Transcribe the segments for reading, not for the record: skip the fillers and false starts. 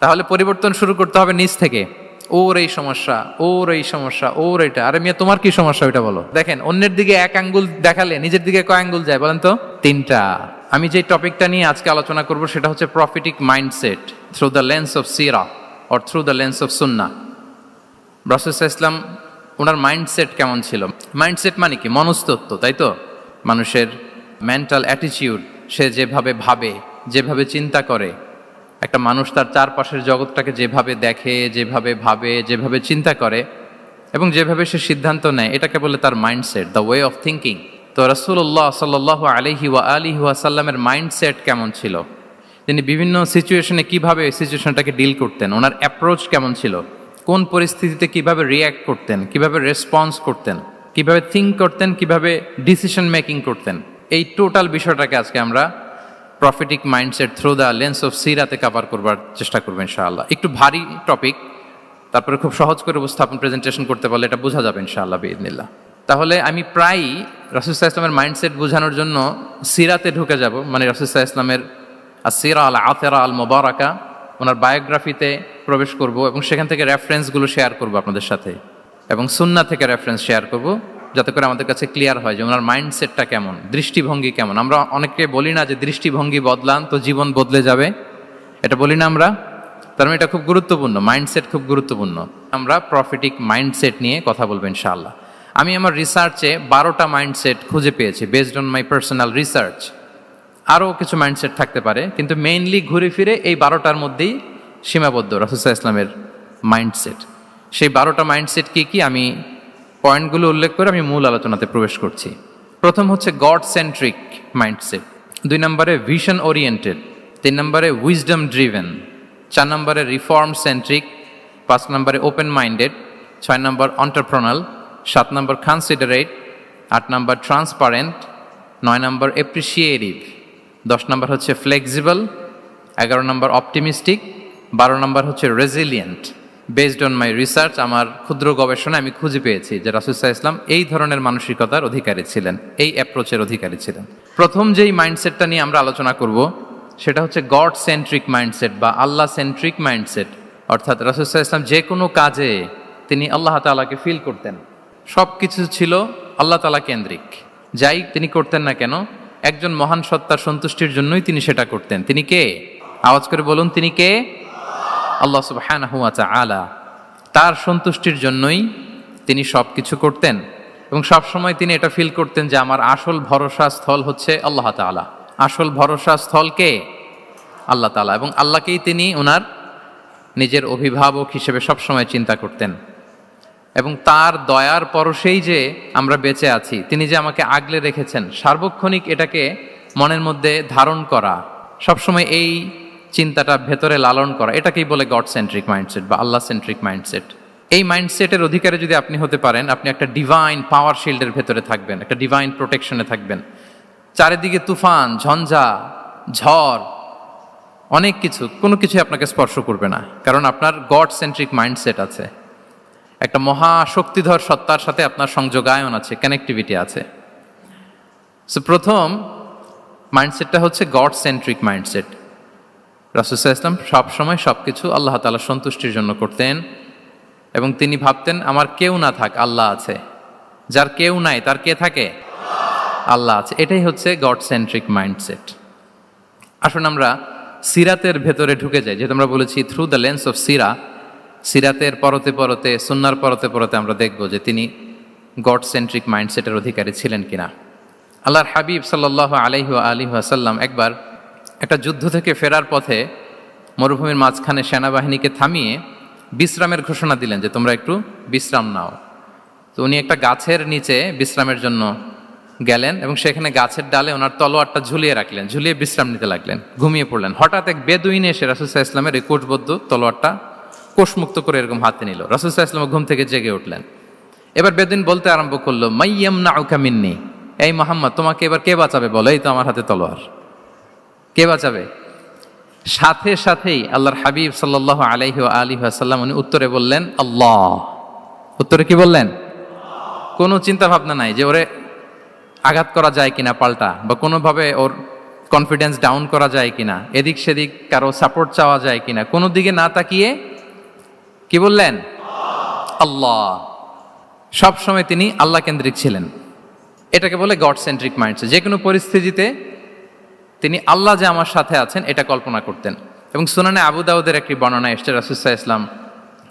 তাহলে পরিবর্তন শুরু করতে হবে নিজ থেকে। ওর এই সমস্যা, ওর এই সমস্যা, ওর এটা, আরে মিয়া তোমার কি সমস্যা ওইটা বলো। দেখেন অন্যের দিকে এক আঙ্গুল দেখালে নিজের দিকে কয় আঙ্গুল যায় বলেন তো? তিনটা। আমি যে টপিকটা নিয়ে আজকে আলোচনা করব সেটা হচ্ছে prophetic mindset through the lens of সিরা or through the lens of সুন্নাহ। রাসূল সাল্লাল্লাহু আলাইহি ওয়াসাল্লাম ওনার মাইন্ডসেট কেমন ছিল? মাইন্ডসেট মানে কি? মনস্তত্ত্ব, তাই তো? মানুষের মেন্টাল অ্যাটিটিউড, সে যেভাবে ভাবে, যেভাবে চিন্তা করে, একটা মানুষ তার চারপাশের জগৎটাকে যেভাবে দেখে, যেভাবে ভাবে, যেভাবে চিন্তা করে এবং যেভাবে সে সিদ্ধান্ত নেয়, এটাকে বলে তার mindset, the way of thinking. তো রাসূলুল্লাহ সাল্লাল্লাহু আলাইহি ওয়াসাল্লামের মাইন্ডসেট কেমন ছিল? তিনি বিভিন্ন সিচুয়েশনে কিভাবে সিচুয়েশনটাকে ডিল করতেন, ওনার অ্যাপ্রোচ কেমন ছিল, কোন পরিস্থিতিতে কিভাবে রিয়্যাক্ট করতেন, কিভাবে রেসপন্স করতেন, কিভাবে থিঙ্ক করতেন, কিভাবে ডিসিশন মেকিং করতেন, এই টোটাল বিষয়টাকে আজকে আমরা prophetic mindset through the lens of সিরাতে কভার করবার চেষ্টা করবো ইনশাআল্লাহ। একটু ভারী টপিক, তারপরে খুব সহজ করে উপস্থাপন প্রেজেন্টেশন করতে পারলে এটা বোঝা যাবে ইনশাআল্লাহ বিইذনিল্লাহ। তাহলে আমি প্রায়ই রাসূল সাল্লাল্লাহু আলাইহি ওয়াসাল্লামের মাইন্ডসেট বোঝানোর জন্য সিরাতে ঢুকে যাব, মানে রাসূল সাল্লাল্লাহু আলাইহি ওয়াসাল্লামের আসিরা আল আতেরা আল মুবারাকা, ওনার বায়োগ্রাফিতে প্রবেশ করব এবং সেখান থেকে রেফারেন্সগুলো শেয়ার করব আপনাদের সাথে, এবং সুন্নাহ থেকে রেফারেন্স শেয়ার করব, যাতে করে আমাদের কাছে ক্লিয়ার হয় যে ওনার মাইন্ডসেটটা কেমন, দৃষ্টিভঙ্গি কেমন। আমরা অনেকে বলি না যে দৃষ্টিভঙ্গি বদলান তো জীবন বদলে যাবে, এটা বলি না আমরা? তার মানে এটা খুব গুরুত্বপূর্ণ, মাইন্ডসেট খুব গুরুত্বপূর্ণ। আমরা প্রফিটিক মাইন্ডসেট নিয়ে কথা বলবো ইনশাআল্লাহ। আমি আমার রিসার্চে 12টা মাইন্ডসেট খুঁজে পেয়েছি, based on my personal research. আরও কিছু মাইন্ডসেট থাকতে পারে, কিন্তু মেইনলি ঘুরে ফিরে এই 12টার মধ্যেই সীমাবদ্ধ রাসূল সাল্লাল্লাহু আলাইহি ওয়াসাল্লামের মাইন্ডসেট। সেই 12টা মাইন্ডসেট কি কি, আমি পয়েন্টগুলো উল্লেখ করে আমি মূল আলোচনাতে প্রবেশ করছি। প্রথম হচ্ছে গড সেন্ট্রিক মাইন্ডসেট, 2 নম্বরে ভিশন ওরিয়েন্টেড, 3 নম্বরে উইজডম ড্রিভেন, 4 নম্বরে রিফর্ম সেন্ট্রিক, 5 নম্বরে ওপেন মাইন্ডেড, 6 নম্বর এন্টারপ্রেনাল, 7 নম্বর কনসিডারেট, 8 নম্বর ট্রান্সপারেন্ট, 9 নম্বর এপ্রিসিয়েটিভ, 10 নম্বর হচ্ছে ফ্লেক্সিবল, 11 নম্বর অপটিমিস্টিক, 12 নম্বর হচ্ছে resilient. Based on my research, আমার ক্ষুদ্র গবেষণা আমি খুঁজে পেয়েছি যে রাসূল সাল্লাল্লাহু আলাইহি ওয়াসাল্লাম এই ধরনের মানসিকতার অধিকারী ছিলেন, এই অ্যাপ্রোচের অধিকারী ছিলেন। প্রথম যেই মাইন্ডসেটটা নিয়ে আমরা আলোচনা করব সেটা হচ্ছে গড সেন্ট্রিক মাইন্ডসেট বা আল্লাহ সেন্ট্রিক মাইন্ডসেট। অর্থাৎ রাসূল সাল্লাল্লাহু আলাইহি ওয়াসাল্লাম যে কোনো কাজে তিনি আল্লাহ তাআলাকে ফিল করতেন, সব কিছু ছিল আল্লাহ তাআলা কেন্দ্রিক। যাই তিনি করতেন না কেন, একজন মহান সত্তার সন্তুষ্টির জন্যই তিনি সেটা করতেন। তিনি কে? আওয়াজ করে বলুন, তিনি কে? আল্লাহ সুবহানাহু ওয়া তাআলা। তার সন্তুষ্টির জন্যই তিনি সব কিছু করতেন এবং সব সময় তিনি এটা ফিল করতেন যে আমার আসল ভরসা স্থল হচ্ছে আল্লাহ তাআলা। আসল ভরসা স্থল কে? আল্লাহ তাআলা। এবং আল্লাহকেই তিনি ওনার নিজের অভিভাবক হিসেবে সবসময় চিন্তা করতেন এবং তার দয়ার পরশেই যে আমরা বেঁচে আছি, তিনি যে আমাকে আগলে রেখেছেন, সার্বক্ষণিক এটাকে মনের মধ্যে ধারণ করা, সবসময় এই চিন্তাটা ভেতরে লালন করা, এটাকেই বলে গড সেন্ট্রিক মাইন্ডসেট বা আল্লাহ সেন্ট্রিক মাইন্ডসেট। এই মাইন্ডসেটের অধিকারে যদি আপনি হতে পারেন, আপনি একটা ডিভাইন পাওয়ার শিল্ডের ভেতরে থাকবেন, একটা ডিভাইন প্রোটেকশনে থাকবেন। চারিদিকে তুফান, ঝঞ্ঝা, ঝড়, অনেক কিছু, কোনো কিছু আপনাকে স্পর্শ করবে না, কারণ আপনার গড সেন্ট্রিক মাইন্ডসেট আছে। একটা মহাশক্তিধর সত্তার সাথে আপনার সংযোগায়ন আছে, কানেক্টিভিটি আছে। সো প্রথম মাইন্ডসেটটা হচ্ছে গড সেন্ট্রিক মাইন্ডসেট। রাসূল সাল্লাল্লাহু আলাইহি ওয়াসাল্লাম সবসময় সব কিছু আল্লাহ তাআলার সন্তুষ্টির জন্য করতেন এবং তিনি ভাবতেন আমার কেউ না থাক, আল্লাহ আছে। যার কেউ নাই তার কে থাকে? আল্লাহ আছে। এটাই হচ্ছে গড সেন্ট্রিক মাইন্ডসেট। আসুন আমরা সিরাতের ভেতরে ঢুকে যাই, যেহেতু আমরা বলেছি থ্রু দ্য লেন্স অফ সিরা। সিরাতের পরতে পরতে, সুন্নাহর পরতে পরতে আমরা দেখব যে তিনি গড সেন্ট্রিক মাইন্ডসেটের অধিকারী ছিলেন কিনা। আল্লাহর হাবিব সাল্লাল্লাহু আলাইহি ওয়াসাল্লাম একবার একটা যুদ্ধ থেকে ফেরার পথে মরুভূমির মাঝখানে সেনাবাহিনীকে থামিয়ে বিশ্রামের ঘোষণা দিলেন যে তোমরা একটু বিশ্রাম নাও। তো উনি একটা গাছের নিচে বিশ্রামের জন্য গেলেন এবং সেখানে গাছের ডালে ওনার তলোয়ারটা ঝুলিয়ে রাখলেন, ঝুলিয়ে বিশ্রাম নিতে লাগলেন, ঘুমিয়ে পড়লেন। হঠাৎ এক বেদুইন এসে রাসূল সাল্লাল্লাহু আলাইহি ওয়াসাল্লামের এই কোষবদ্ধ তলোয়ারটা কোষমুক্ত করে এরকম হাতে নিল। রাসূল সাল্লাল্লাহু আলাইহি ওয়াসাল্লাম ঘুম থেকে জেগে উঠলেন। এবার বেদুইন বলতে আরম্ভ করলো, মাইয়ামনাউকা মিন্নি, এই মুহাম্মদ তোমাকে এবার কে বাঁচাবে বলো, এই তো আমার হাতে তলোয়ার, কে বাঁচাবে? সাথে সাথেই আল্লাহর হাবিব সাল্লাল্লাহু আলাইহি ওয়াসাল্লাম উনি উত্তরে বললেন আল্লাহ। উত্তরে কি বললেন? কোনো চিন্তা ভাবনা নাই যে ওরে আঘাত করা যায় কিনা পাল্টা, বা কোনোভাবে ওর কনফিডেন্স ডাউন করা যায় কিনা, এদিক সেদিক কারো সাপোর্ট চাওয়া যায় কিনা, কোনো দিকে না তাকিয়ে কি বললেন? আল্লাহ। সব সময় তিনি আল্লাহ কেন্দ্রিক ছিলেন। এটাকে বলে গড সেন্ট্রিক মাইন্ডসেট। যে কোনো পরিস্থিতিতে তিনি আল্লাহ যে আমার সাথে আছেন এটা কল্পনা করতেন। এবং সুনানে আবু দাউদের একটি বর্ণনা এসছে, রাসূল সাল্লাল্লাহু আলাইহি ওয়াসাল্লাম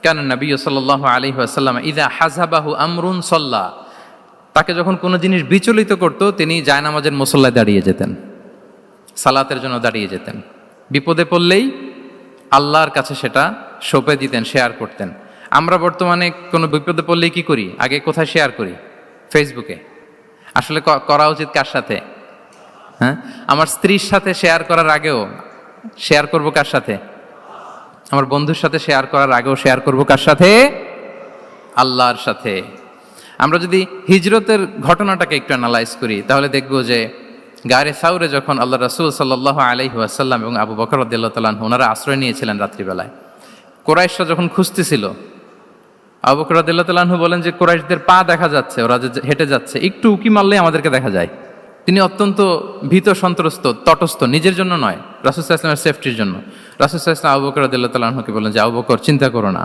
কানা নবী সাল্লাল্লাহু আলাইহি ওয়াসাল্লাম ইযা হাযাবাহু আমরুন সাল্লা, তাকে যখন কোনো জিনিস বিচলিত করতো তিনি জায়নামাজের মুসল্লায় দাঁড়িয়ে যেতেন, সালাতের জন্য দাঁড়িয়ে যেতেন। বিপদে পড়লেই আল্লাহর কাছে সেটা সঁপে দিতেন, শেয়ার করতেন। আমরা বর্তমানে কোনো বিপদে পড়লেই কি করি? আগে কোথায় শেয়ার করি? ফেসবুকে। আসলে করা উচিত কার সাথে? হ্যাঁ, আমার স্ত্রীর সাথে শেয়ার করার আগেও শেয়ার করব কার সাথে? আমার বন্ধুর সাথে শেয়ার করার আগেও শেয়ার করব কার সাথে? আল্লাহর সাথে। আমরা যদি হিজরতের ঘটনাটাকে একটু অ্যানালাইজ করি তাহলে দেখব যে গারে সাউরে যখন আল্লাহ রাসূল সাল্লাল্লাহু আলাইহি ওয়াসাল্লাম এবং আবু বকর রাদিয়াল্লাহু তাআলা আনহু ওনারা আশ্রয় নিয়েছিলেন রাত্রিবেলায়, কুরাইশরা যখন খুঁজতেছিল, আবু বকর রাদিয়াল্লাহু তাআলা আনহু বলেন যে কুরাইশদের পা দেখা যাচ্ছে, ওরা যে হেঁটে যাচ্ছে, একটু উকি মারলেই আমাদেরকে দেখা যায়। তিনি অত্যন্ত ভীত সন্ত্রস্ত, তটস্থ, নিজের জন্য নয়, রাসূল সাল্লাল্লাহু আলাইহি ওয়াসাল্লামের সেফটির জন্য। রাসূল সাল্লাল্লাহু আলাইহি ওয়াসাল্লাম আবু বকর রাদিয়াল্লাহু তাআলা আনহুকে বলেন যে আবু বকর চিন্তা করো না,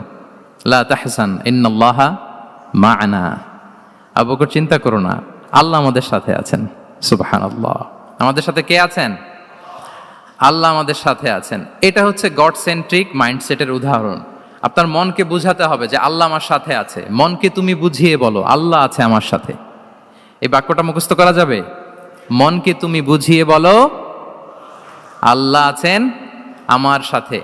লা তাহসান ইন্নাল্লাহা মা'ানা, আবু বকর চিন্তা করো না, আল্লাহ আমাদের সাথে আছেন। সুবহানাল্লাহ। আমাদের সাথে কে আছেন? আল্লাহ আমাদের সাথে আছেন। এটা হচ্ছে গড সেন্ট্রিক মাইন্ডসেটের উদাহরণ। আপনার মনকে বুঝাতে হবে যে আল্লাহ আমার সাথে আছে। মনকে তুমি বুঝিয়ে বলো আল্লাহ আছে আমার সাথে। এই বাক্যটা মুখস্থ করা যাবে? মনকে তুমি বুঝিয়ে বলো আল্লাহ আছেন আমার সাথে।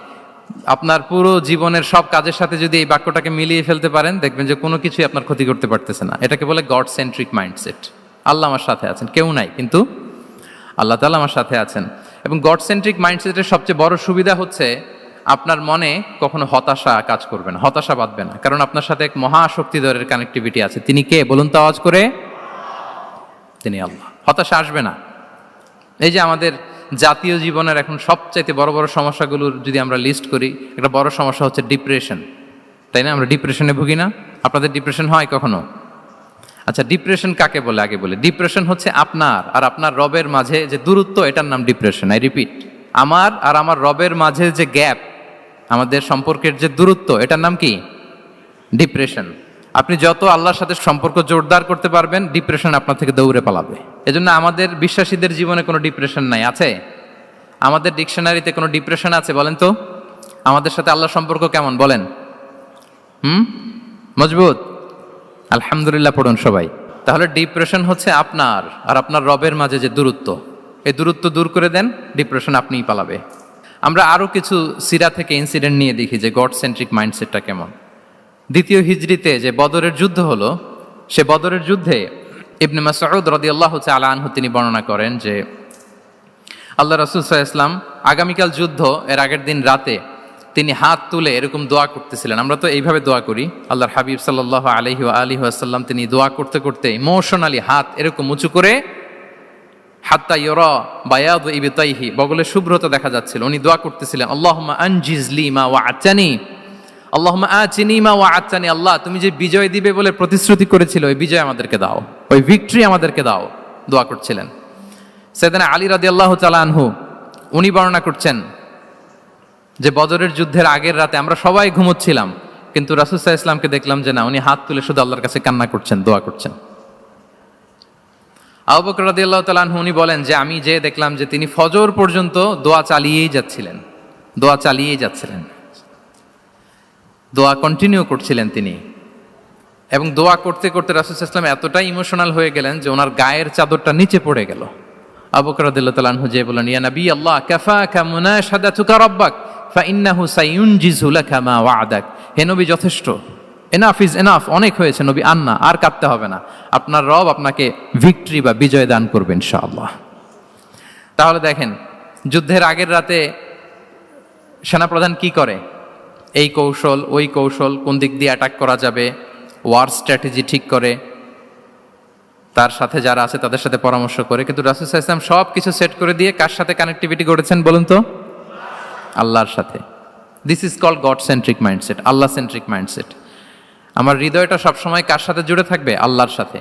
আপনার পুরো জীবনের সব কাজের সাথে যদি এই বাক্যটাকে মিলিয়ে ফেলতে পারেন দেখবেন যে কোনো কিছুই আপনার ক্ষতি করতে পারতেছে না। এটাকে বলে গড সেন্ট্রিক মাইন্ডসেট। আল্লাহ আমার সাথে আছেন, কেউ নাই কিন্তু আল্লাহ তাআলা আমার সাথে আছেন। এবং গড সেন্ট্রিক মাইন্ডসেটের সবচেয়ে বড় সুবিধা হচ্ছে আপনার মনে কখনো হতাশা কাজ করবে না, হতাশা বাঁধবে না, কারণ আপনার সাথে এক মহাশক্তিধরের কানেক্টিভিটি আছে। তিনি কে বলুন তো আওয়াজ করে? তিনি আল্লাহ। হতাশা আসবে না। এই যে আমাদের জাতীয় জীবনের এখন সবচাইতে বড় বড় সমস্যাগুলোর যদি আমরা লিস্ট করি, একটা বড় সমস্যা হচ্ছে ডিপ্রেশন, তাই না? আমরা ডিপ্রেশনে ভুগি না? আপনাদের ডিপ্রেশন হয় কখনো? আচ্ছা, ডিপ্রেশন কাকে বলে আগে বলে। ডিপ্রেশন হচ্ছে আপনার আর আপনার রবের মাঝে যে দূরত্ব, এটার নাম ডিপ্রেশন। আই রিপিট, আমার আর আমার রবের মাঝে যে গ্যাপ, আমাদের সম্পর্কের যে দূরত্ব, এটার নাম কি? ডিপ্রেশন। আপনি যত আল্লাহর সাথে সম্পর্ক জোরদার করতে পারবেন, ডিপ্রেশন আপনার থেকে দৌড়ে পালাবে। এজন্য আমাদের বিশ্বাসীদের জীবনে কোনো ডিপ্রেশন নাই। আছে? আমাদের ডিকশনারিতে কোনো ডিপ্রেশন আছে বলেন তো? আমাদের সাথে আল্লাহর সম্পর্ক কেমন বলেন? মজবুত? আলহামদুলিল্লাহ পড়ুন সবাই। তাহলে ডিপ্রেশন হচ্ছে আপনার আর আপনার রবের মাঝে যে দূরত্ব, এই দূরত্ব দূর করে দেন, ডিপ্রেশন আপনিই পালাবে। আমরা আরো কিছু সিরা থেকে ইনসিডেন্ট নিয়ে দেখি যে গড সেন্ট্রিক মাইন্ডসেটটা কেমন। দ্বিতীয় হিজরিতে যে বদরের যুদ্ধ হলো, সে বদরের যুদ্ধে ইবনে মাসউদ রাদিয়াল্লাহু তাআলা আনহু তিনি বর্ণনা করেন যে আল্লাহ রাসূল সাল্লাল্লাহু আলাইহি ওয়াসাল্লাম আগামীকাল যুদ্ধ, এর আগের দিন রাতে তিনি হাত তুলে এরকম দোয়া করতেছিলেন। আমরা তো এইভাবে দোয়া করি। আল্লাহর হাবিব সাল্লাল্লাহু আলাইহি ওয়াসাল্লাম তিনি দোয়া করতে করতে ইমোশনালি হাত এরকম উঁচু করে, হাত্তা ইউরা বায়াদু ইবতাইহি, বগলে শুভ্রতা দেখা যাচ্ছিল, উনি দোয়া করতেছিলেন আল্লাহুম্মা আনজিজ লি মা ওয়া'আতানি, আল্লাহুম্মা আতিনি মা ওয়া'আতানি, আল্লাহ তুমি যে বিজয় দিবে বলে প্রতিশ্রুতি করেছিল, ওই বিজয় আমাদেরকে দাও, ওই ভিক্টরি আমাদেরকে দাও। দোয়া করছিলেন। সাইয়েদনা আলী রাদিয়াল্লাহু তাআলা আনহু উনি বর্ণনা করছেন যে বদরের যুদ্ধের আগের রাতে আমরা সবাই ঘুমোচ্ছিলাম, কিন্তু রাসূল সাল্লাল্লাহু আলাইহি ওয়াসাল্লামকে দেখলাম যে না, উনি হাত তুলে শুধু আল্লাহর কাছে কান্না করছেন, দোয়া করছেন। আবু বকর রাদিয়াল্লাহু তাআলা আনহু উনি বলেন যে আমি যে দেখলাম যে তিনি ফজর পর্যন্ত দোয়া চালিয়েই যাচ্ছিলেন, দোয়া চালিয়েই যাচ্ছিলেন, দোয়া কন্টিনিউ করছিলেন তিনি। এবং দোয়া করতে করতে রাসূল সাল্লাল্লাহু আলাইহি ওয়াসাল্লাম এতটাই ইমোশনাল হয়ে গেলেন যে ওনার গায়ের চাদরটা নিচে পড়ে গেল। আবু বকর রাদিয়াল্লাহু তাআলা আনহু যে বলেন ইয়া নবী আল্লাহ কাফাকা মুনাশাদাতুকা রাব্বাক ফাইন্নাহু সায়ুনজিজু লাকা মা ওয়া'দাক, হে নবী যথেষ্ট, এনাফ ইজ এনাফ, অনেক হয়েছে নবী, আন্না, আর কাঁদতে হবে না, আপনার রব আপনাকে ভিক্টরি বা বিজয় দান করবে ইনশাআল্লাহ। তাহলে দেখেন, যুদ্ধের আগের রাতে সেনাপ্রধান কি করে? এই কৌশল ওই কৌশল, কোন দিক দিয়ে অ্যাটাক করা যাবে, ওয়ার স্ট্র্যাটেজি ঠিক করে, তার সাথে যারা আছে তাদের সাথে পরামর্শ করে। কিন্তু রাসূল সাল্লাল্লাহু আলাইহি ওয়াসাল্লাম সব কিছু সেট করে দিয়ে কার সাথে কানেক্টিভিটি করেছেন বলুন তো? আল্লাহর সাথে। This is called God centric mindset, Allah centric mindset. আমার হৃদয়টা সবসময় কার সাথে জুড়ে থাকবে? আল্লাহর সাথে,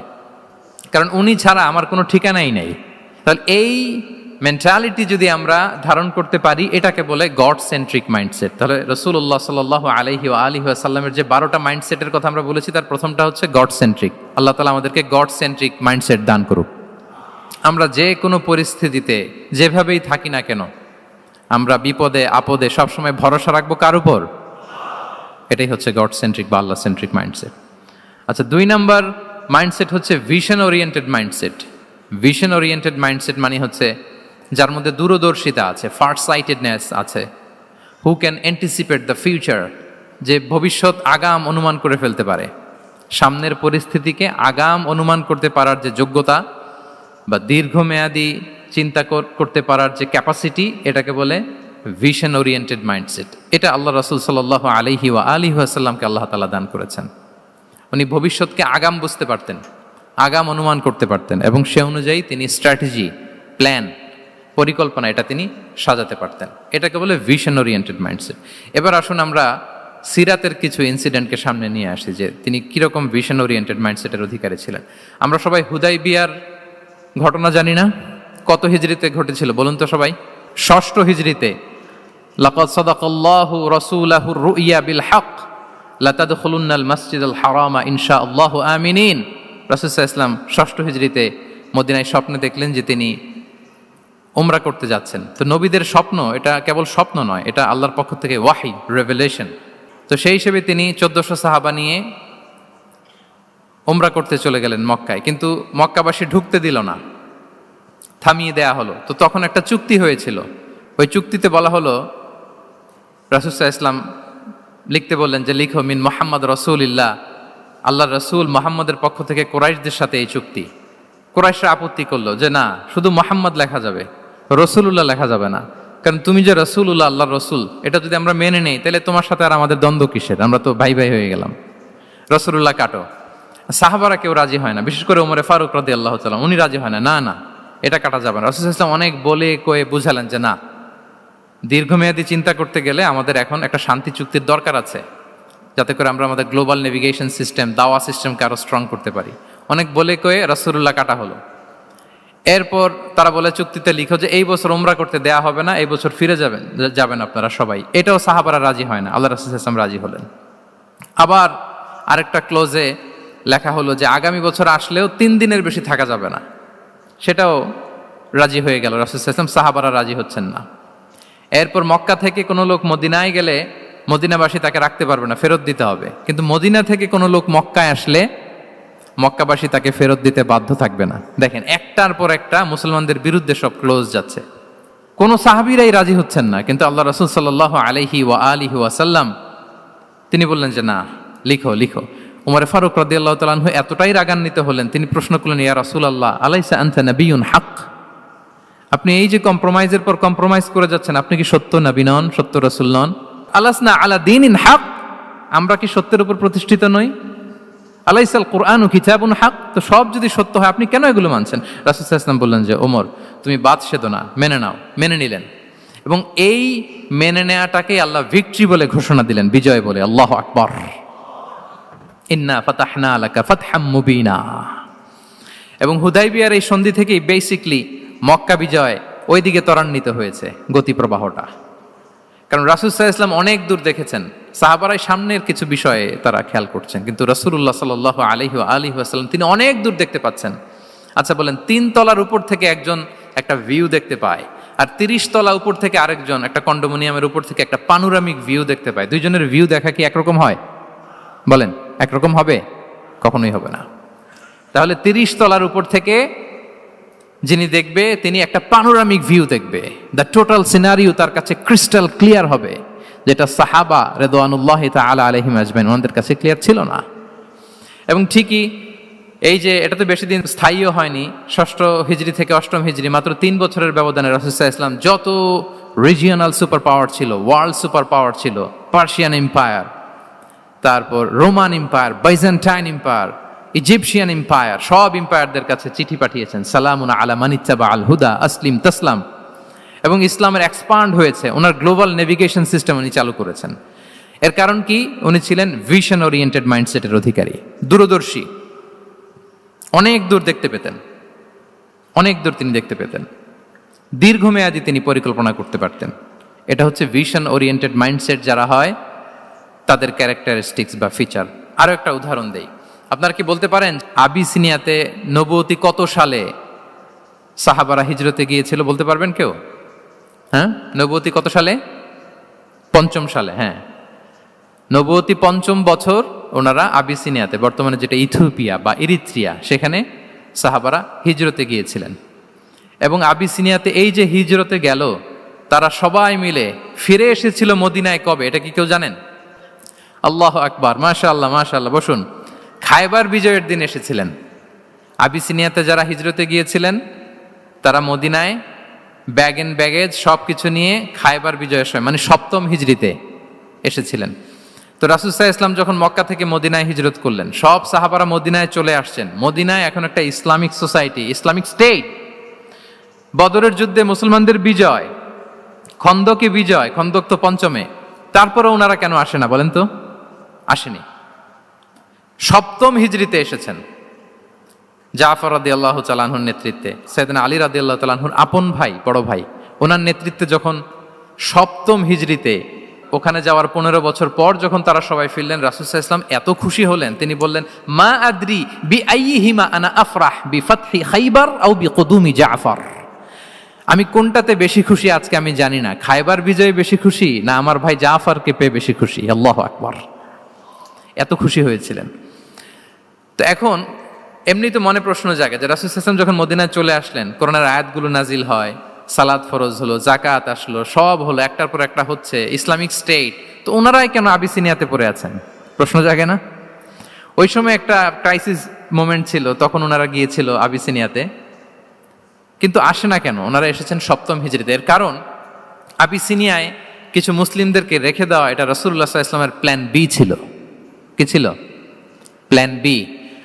কারণ উনি ছাড়া আমার কোনো ঠিকানাই নেই। তাহলে এই মেন্টালিটি যদি আমরা ধারণ করতে পারি, এটাকে বলে গড সেন্ট্রিক মাইন্ডসেট। তাহলে রাসূলুল্লাহ সাল্লাল্লাহু আলাইহি ওয়া আলিহি ওয়াসাল্লামের যে 12টা মাইন্ডসেটের কথা আমরা বলেছি, তার প্রথমটা হচ্ছে গড সেন্ট্রিক। আল্লাহ তাআলা আমাদেরকে গড সেন্ট্রিক মাইন্ডসেট দান করুক। আমরা যে কোনো পরিস্থিতিতে যেভাবেই থাকি না কেন, আমরা বিপদে আপদে সবসময় ভরসা রাখবো কার উপর? এটাই হচ্ছে গড সেন্ট্রিক বা আল্লাহ সেন্ট্রিক মাইন্ডসেট। আচ্ছা, 2 নাম্বার মাইন্ডসেট হচ্ছে vision oriented mindset. Vision oriented mindset মানে হচ্ছে যার মধ্যে দূরদর্শিতা আছে, ফার সাইটেডনেস আছে, who can anticipate the future, যে ভবিষ্যৎ আগাম অনুমান করে ফেলতে পারে, সামনের পরিস্থিতিকে আগাম অনুমান করতে পারার যে যোগ্যতা বা দীর্ঘমেয়াদী চিন্তা করতে পারার যে ক্যাপাসিটি, এটাকে বলে ভিশন ওরিয়েন্টেড মাইন্ডসেট। এটা আল্লাহ রাসূল সাল্লাল্লাহু আলাইহি ওয়া আলিহি ওয়াসাল্লামকে আল্লাহ তাআলা দান করেছেন। উনি ভবিষ্যৎকে আগাম বুঝতে পারতেন, আগাম অনুমান করতে পারতেন, এবং সে অনুযায়ী তিনি স্ট্র্যাটেজি, প্ল্যান, পরিকল্পনা এটা তিনি সাজাতে পারতেন। এটাকে বলে ভিশন ওরিয়েন্টেড মাইন্ডসেট। এবার আসুন আমরা সিরাতের কিছু ইনসিডেন্টকে সামনে নিয়ে আসি যে তিনি কীরকম ভিশন ওরিয়েন্টেড মাইন্ডসেটের অধিকারী ছিলেন। আমরা সবাই হুদাইবিয়ার ঘটনা জানি না? কত হিজরিতে ঘটেছিল বলুন তো সবাই? 6ষ্ঠ হিজরিতে। লাকাদ সাদাকাল্লাহু রাসূলাহুর রুইয়া বিল হক লাতাদখুলুন্নাল মাসজিদাল হারামা ইনশাআল্লাহু আমিনিন। রাসূল সাল্লাল্লাহু আলাইহি ওয়াসাল্লাম 6ষ্ঠ হিজরিতে মদিনায় স্বপ্নে দেখলেন যে তিনি উমরা করতে যাচ্ছেন। তো নবীদের স্বপ্ন এটা কেবল স্বপ্ন নয়, এটা আল্লাহর পক্ষ থেকে ওয়াহি, রেভেলেশন। তো সেই হিসেবে তিনি 1400 সাহাবা নিয়ে উমরা করতে চলে গেলেন মক্কায়, কিন্তু মক্কাবাসী ঢুকতে দিল না, থামিয়ে দেয়া হলো। তো তখন একটা চুক্তি হয়েছিল, ওই চুক্তিতে বলা হলো, রাসূল সাল্লাল্লাহু আলাইহি ওয়াসাল্লাম লিখতে বললেন যে লিখো মিন মুহাম্মদ রাসূলিল্লাহ, আল্লাহ রসুল মুহাম্মদের পক্ষ থেকে কুরাইশদের সাথে এই চুক্তি। কুরাইশরা আপত্তি করলো যে না, শুধু মুহাম্মদ লেখা যাবে, রসুলুল্লাহ লেখা যাবে না, কারণ তুমি যে রসুলুল্লাহ, আল্লাহর রসুল, এটা যদি আমরা মেনে নেই তাহলে তোমার সাথে আর আমাদের দ্বন্দ্ব কিসের, আমরা তো ভাই ভাই হয়ে গেলাম, রসুলুল্লাহ কাটো। সাহাবারা কেউ রাজি হয় না, বিশেষ করে ওমরে ফারুক রাদিয়াল্লাহু তাআলা, উনি রাজি হয় না, না না এটা কাটা যাবে না। রাসূল সাল্লাল্লাহু আলাইহি ওয়াসাল্লাম অনেক বলে কয়ে বুঝালেন যে না, দীর্ঘমেয়াদী চিন্তা করতে গেলে আমাদের এখন একটা শান্তি চুক্তির দরকার আছে, যাতে করে আমরা আমাদের গ্লোবাল নেভিগেশন সিস্টেম, দাওয়া সিস্টেমকে আরো স্ট্রং করতে পারি। অনেক বলে কয়ে রাসূলুল্লাহ কাটা হলো। এরপর তারা বলে চুক্তিতে লিখো যে এই বছর উমরা করতে দেয়া হবে না, এই বছর ফিরে যাবেন আপনারা সবাই। এটাও সাহাবারা রাজি হয় না, আল্লাহ রাসূল সাল্লাল্লাহু আলাইহি ওয়াসাল্লাম রাজি হলেন। আবার আরেকটা ক্লোজে লেখা হলো যে আগামী বছর আসলেও 3 দিনের বেশি থাকা যাবে না, সেটাও রাজি হয়ে গেল রাসূল সাল্লাল্লাহু আলাইহি ওয়াসাল্লাম, সাহাবারা রাজি হচ্ছেন না। এরপর মক্কা থেকে কোনো লোক মদিনায় গেলে মদিনাবাসী তাকে রাখতে পারবে না, ফেরত দিতে হবে। কিন্তু মদিনা থেকে কোনো লোক মক্কায় আসলে মক্কাবাসী তাকে ফেরত দিতে বাধ্য থাকবে না। দেখেন, একটার পর একটা মুসলমানদের বিরুদ্ধে সব ক্লোজ যাচ্ছে, কোনো সাহাবীরাই রাজি হচ্ছেন না। কিন্তু আল্লাহ রাসূল সাল্লাল্লাহু আলাইহি ওয়া আলিহি ওয়াসাল্লাম তিনি বললেন যে না, লিখো লিখো। উমর ফারুক রাদিয়াল্লাহু তাআলা আনহু এতটাই রাগান্বিত হলেন, তিনি প্রশ্ন করলেন, ইয়া রাসূলুল্লাহ, আলাইসা আনতা নাবিয়্যুন হক, আপনি এই যে কম্প্রোমাইজের পর কম্প্রোমাইজ করে যাচ্ছেন, আপনি কি সত্য নবী নন, সত্য রাসূল নন? আলাসনা আলা দীনিন হক, আমরা কি সত্যের উপর প্রতিষ্ঠিত নই? আলাইসাল কুরআনু কিতাবুন হক, তো সব যদি সত্য হয় আপনি কেন এগুলো মানছেন? রাসূল সাল্লাল্লাহু আলাইহি ওয়াসাল্লাম বললেন যে ওমর, তুমি বাদশেদো না, মেনে নাও। মেনে নিলেন, এবং এই মেনে নেওয়াটাকে আল্লাহ ভিক্টরি বলে ঘোষণা দিলেন, বিজয় বলে। আল্লাহু আকবার। ইন্না ফাতাহনা লাকা ফাতহাম মুবিনা। এবং হুদাইবিয়ার এই সন্ধি থেকেই বেসিকলি মক্কা বিজয় ওইদিকে ত্বরান্বিত হয়েছে গতি প্রবাহটা। কারণ রাসূল সাল্লাল্লাহু আলাইহি ওয়াসাল্লাম অনেক দূর দেখেছেন, সাহাবারাই সামনের কিছু বিষয়ে তারা খেয়াল করছেন, কিন্তু রাসূলুল্লাহ সাল্লাল্লাহু আলাইহি ওয়া আলিহি ওয়াসাল্লাম তিনি অনেক দূর দেখতে পাচ্ছেন। আচ্ছা বলেন, 3 তলার উপর থেকে একজন একটা ভিউ দেখতে পায়, আর 30 তলা উপর থেকে আরেকজন একটা কন্ডোমিনিয়ামের উপর থেকে একটা পানোরামিক ভিউ দেখতে পায়, দুইজনের ভিউ দেখা কি একরকম হয়? বলেন, একরকম হবে? কখনোই হবে না। তাহলে 30 তলার উপর থেকে যিনি দেখবে তিনি একটা পানোরামিক ভিউ দেখবে, দ্য টোটাল সিনারিও তার কাছে ক্রিস্টাল ক্লিয়ার হবে, যেটা সাহাবা রিদওয়ানুল্লাহি তাআলা আলাইহিম আজমাইন ওনাদের কাছে ক্লিয়ার ছিল না। এবং ঠিকই এই যে এটা তো বেশি দিন স্থায়ীও হয়নি, 6ষ্ঠ হিজরি থেকে 8ম হিজরি, মাত্র 3 বছরের ব্যবধানে রাসূল সাল্লাল্লাহু আলাইহি ওয়াসাল্লাম যত রিজিওনাল সুপার পাওয়ার ছিল, ওয়ার্ল্ড সুপার পাওয়ার ছিল, পার্সিয়ান এম্পায়ার, তারপর Roman empire, Byzantine empire, Egyptian empire, সব এম্পায়ারদের কাছে চিঠি পাঠিয়েছেন, সালামুন আলা মান ইত্তাবা আল হুদা আসলিম তাসলাম। এবং ইসলামের এক্সপান্ড হয়েছে, ওনার গ্লোবাল নেভিগেশন সিস্টেম উনি চালু করেছেন। এর কারণ কি? উনি ছিলেন ভিশন ওরিয়েন্টেড মাইন্ডসেটের অধিকারী, দূরদর্শী, অনেক দূর দেখতে পেতেন, অনেক দূর তিনি দেখতে পেতেন। দীর্ঘমেয়াদী তিনি পরিকল্পনা করতে পারতেন। এটা হচ্ছে ভিশন ওরিয়েন্টেড মাইন্ডসেট যারা হয় তাদের ক্যারেক্টারিস্টিক্স বা ফিচার। আরও একটা উদাহরণ দেই, আপনারা কি বলতে পারেন আবিসিনিয়াতে নবুয়তি কত সালে সাহাবারা হিজরতে গিয়েছিল? বলতে পারবেন কেউ? হ্যাঁ, নবুয়তি কত সালে? 5ম সালে। হ্যাঁ, নবুয়তি 5ম বছর ওনারা আবিসিনিয়াতে, বর্তমানে যেটা ইথিওপিয়া বা ইরিত্রিয়া, সেখানে সাহাবারা হিজরতে গিয়েছিলেন। এবং আবিসিনিয়াতে এই যে হিজরতে গেল, তারা সবাই মিলে ফিরে এসেছিল মদিনায় কবে? এটা কি কেউ জানেন? আল্লাহ আকবার, মাশাআল্লাহ মাশাআল্লাহ। বসুন। খায়বার বিজয়ের দিন এসেছিলেন। আবিসিনিয়াতে যারা হিজরতে গিয়েছিলেন তারা মদিনায় ব্যাগ এন্ড ব্যাগেজ সব কিছু নিয়ে খায়বার বিজয়ের সময়, মানে 7ম হিজরিতে এসেছিলেন। তো রাসূল সাল্লাল্লাহু আলাইহি ওয়াসাল্লাম যখন মক্কা থেকে মদিনায় হিজরত করলেন, সব সাহাবারা মদিনায় চলে আসছেন। মদিনায় এখন একটা ইসলামিক সোসাইটি, ইসলামিক স্টেট। বদরের যুদ্ধে মুসলমানদের বিজয়, খন্দকে বিজয়, খন্দক তো 5মে। তারপরে ওনারা কেন আসে না বলেন তো? আসেনি। 7ম হিজরিতে এসেছেন। জাফর রাদিয়াল্লাহু তাআলা আনহুর নেতৃত্বে, সাইয়েদনা আলী রাদিয়াল্লাহু তাআলা আনহুর আপন ভাই, বড় ভাই, ওনার নেতৃত্বে যখন 7ম হিজরিতে ওখানে যাওয়ার 15 বছর পর যখন তারা সবাই ফিরলেন, রাসূল সাল্লাল্লাহু আলাইহি ওয়াসাল্লাম এত খুশি হলেন, তিনি বললেন, মা আদরি বিআইয়িহিমা আনা আফরাহ বিফাতহি খাইবার আও বিকুদুমি জাফর। আমি কোনটাতে বেশি খুশি আজকে আমি জানি না, খায়বার বিজয়ে বেশি খুশি না আমার ভাই জাফরকে পেয়ে বেশি খুশি। আল্লাহু আকবার, এত খুশি হয়েছিলেন। তো এখন এমনি তো মনে প্রশ্ন জাগে যে রাসূল সাল্লাল্লাহু আলাইহি ওয়াসাল্লাম যখন মদিনায় চলে আসলেন, কোরআনের আয়াতগুলো নাজিল হয়, সালাত ফরজ হলো, জাকাত আসলো, সব হলো, একটার পর একটা হচ্ছে, ইসলামিক স্টেট, তো ওনারাই কেন আবিসিনিয়াতে পড়ে আছেন? প্রশ্ন জাগে না? ওই সময় একটা ক্রাইসিস মোমেন্ট ছিল, তখন ওনারা গিয়েছিল আবিসিনিয়াতে, কিন্তু আসে না কেন? ওনারা এসেছেন 7ম হিজরিতে। এর কারণ আবিসিনিয়ায় কিছু মুসলিমদেরকে রেখে দেওয়া, এটা রাসূলুল্লাহ সাল্লাল্লাহু আলাইহি ওয়াসাল্লামের প্ল্যান বি ছিল। কি ছিল? Plan B.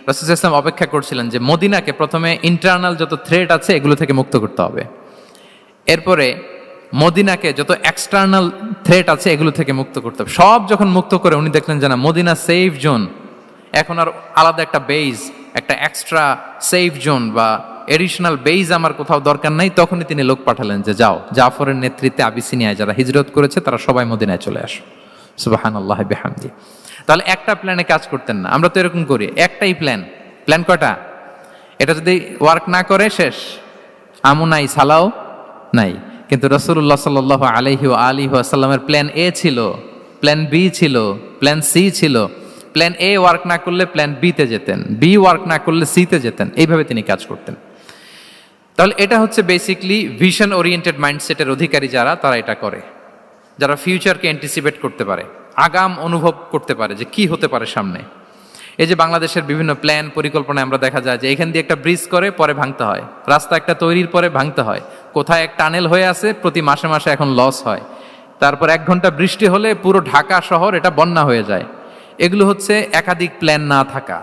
রাসূল সাল্লাল্লাহু আলাইহি ওয়াসাল্লাম অপেক্ষা করছিলেন যে মদিনাকে প্রথমে ইন্টারনাল যত থ্রেট আছে এগুলো থেকে মুক্ত করতে হবে, এরপরে মদিনাকে যত এক্সটার্নাল থ্রেট আছে এগুলো থেকে মুক্ত করতে হবে। সব যখন মুক্ত করে উনি দেখলেন যে না, মদিনা সেফ জোন, এখন আর আলাদা একটা বেজ, একটা এক্সট্রা সেফ জোন বা এডিশনাল বেজ আমার কোথাও দরকার নাই, তখনই তিনি লোক পাঠালেন যে যাও, জাফরের নেতৃত্বে আবিসিনিয়ায় যারা হিজরত করেছে তারা সবাই মদিনায় চলে আসো। সুবহানাল্লাহি বিহামদি। তাহলে একটা প্ল্যানে কাজ করতেন না। আমরা তো এরকম করি, একটাই প্ল্যান। প্ল্যান কয়টা? এটা যদি ওয়ার্ক না করে শেষ, আমু নাই, সালাও নাই। কিন্তু রাসূলুল্লাহ সাল্লাল্লাহু আলাইহি ওয়া আলিহি ওয়াসাল্লামের প্ল্যান এ ছিল, প্ল্যান বি ছিল, প্ল্যান সি ছিল। প্ল্যান এ ওয়ার্ক না করলে প্ল্যান বি তে যেতেন, বি ওয়ার্ক না করলে সি তে যেতেন, এইভাবে তিনি কাজ করতেন। তাহলে এটা হচ্ছে বেসিকলি ভিশন ওরিয়েন্টেড মাইন্ডসেটের অধিকারী যারা, তারা এটা করে, যারা ফিউচারকে অ্যান্টিসিপেট করতে পারে, আগাম অনুভব করতে পারে যে কি হতে পারে সামনে। এই যে বাংলাদেশের বিভিন্ন প্ল্যান পরিকল্পনায় আমরা দেখা যায় যে এখান দিয়ে একটা ব্রিজ করে পরে ভাঙতে হয়, রাস্তা একটা তৈরির পরে ভাঙতে হয়, কোথায় এক টানেল হয়ে আছে প্রতি মাসে মাসে এখন লস হয়, তারপর 1 ঘন্টা বৃষ্টি হলে পুরো ঢাকা শহর এটা বন্যা হয়ে যায়। এগুলো হচ্ছে একাধিক প্ল্যান না থাকা,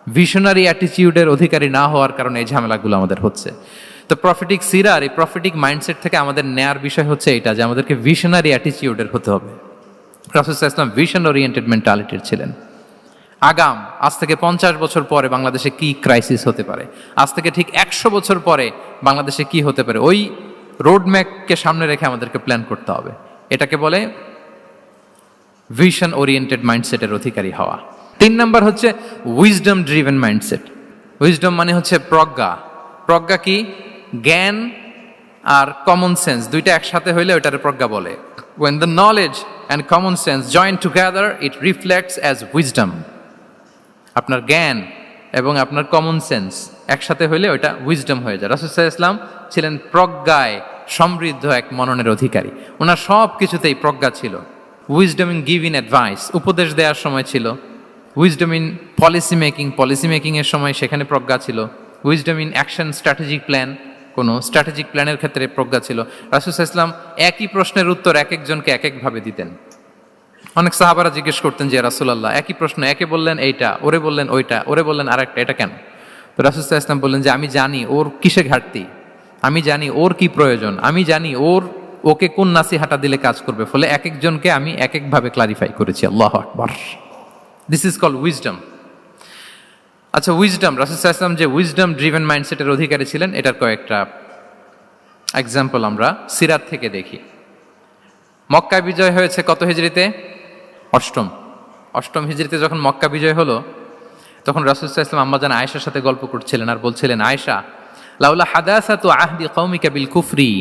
ভিশনারি অ্যাটিটিউডের অধিকারী না হওয়ার কারণে এই ঝামেলাগুলো আমাদের হচ্ছে। তো প্রফেটিক সিরার এই প্রফেটিক মাইন্ডসেট থেকে আমাদের নেয়ার বিষয় হচ্ছে এটা, যে আমাদেরকে ভিশনারি অ্যাটিটিউডের হতে হবে। রাসূল সাল্লাল্লাহু আলাইহি ওয়াসাল্লাম ভিশন ওরিয়েন্টেড মেন্টালিটির ছিলেন। আগাম, আজ থেকে 50 বছর পরে বাংলাদেশে কি ক্রাইসিস হতে পারে, আজ থেকে ঠিক 100 বছর পরে বাংলাদেশে কি হতে পারে, ওই রোডম্যাপকে সামনে রেখে আমাদেরকে প্ল্যান করতে হবে। এটাকে বলে ভিশন ওরিয়েন্টেড মাইন্ডসেটের অধিকারী হওয়া। 3 নাম্বার হচ্ছে উইজডম ড্রিভেন মাইন্ডসেট। উইজডম মানে হচ্ছে প্রজ্ঞা। প্রজ্ঞা কি? জ্ঞান আর কমন সেন্স দুইটা একসাথে হইলে ওইটারে প্রজ্ঞা বলে। When the knowledge and common sense join together, it reflects as wisdom. আপনার জ্ঞান এবং আপনার কমন সেন্স একসাথে হইলে ওইটা উইজডম হয়ে যায়। রাসূল সাল্লাল্লাহু আলাইহি ওয়াসাল্লাম ছিলেন প্রজ্ঞায় সমৃদ্ধ এক মননের অধিকারী। ওনার সব কিছুতেই প্রজ্ঞা ছিল। উইজডম ইন গিভিং অ্যাডভাইস, উপদেশ দেওয়ার সময় ছিল। উইজডম ইন পলিসি মেকিং এর সময় সেখানে প্রজ্ঞা ছিল। Wisdom in action, strategic plan, কোনো স্ট্র্যাটেজিক প্ল্যানের ক্ষেত্রে প্রজ্ঞা ছিল। রাসূল সাল্লাল্লাহু আলাইহি ওয়াসাল্লাম একই প্রশ্নের উত্তর এক একজনকে এক একভাবে দিতেন। অনেক সাহাবারা জিজ্ঞেস করতেন যে রাসূলুল্লাহ, একই প্রশ্ন, একে বললেন এইটা, ওরে বললেন ওইটা, ওরে বললেন আরেকটা, এটা কেন? তো রাসূল সাল্লাল্লাহু আলাইহি ওয়াসাল্লাম বললেন যে আমি জানি ওর কিসে ঘাটতি, আমি জানি ওর কি প্রয়োজন, আমি জানি ওকে কোন নাসিহাটা দিলে কাজ করবে, ফলে এক একজনকে আমি এক একভাবে ক্লারিফাই করেছি। আল্লাহু আকবার। This is called wisdom. আচ্ছা, উইজডম, রাসূল সাল্লাল্লাহু আলাইহি ওয়াসাল্লাম যে উইজডম ড্রিভেন মাইন্ডসেটের অধিকারী ছিলেন, এটার কয়েকটা এক্সাম্পল আমরা সিরাত থেকে দেখি। মক্কা বিজয় হয়েছে কত হিজরিতে? অষ্টম হিজরিতে যখন মক্কা বিজয় হলো, তখন রাসূল সাল্লাল্লাহু আলাইহি ওয়াসাল্লাম আম্মাজান আয়েশার সাথে গল্প করছিলেন আর বলছিলেন, আয়েশা, লাউলা হাদাসাতু আহদি কওমিকা বিল কুফরি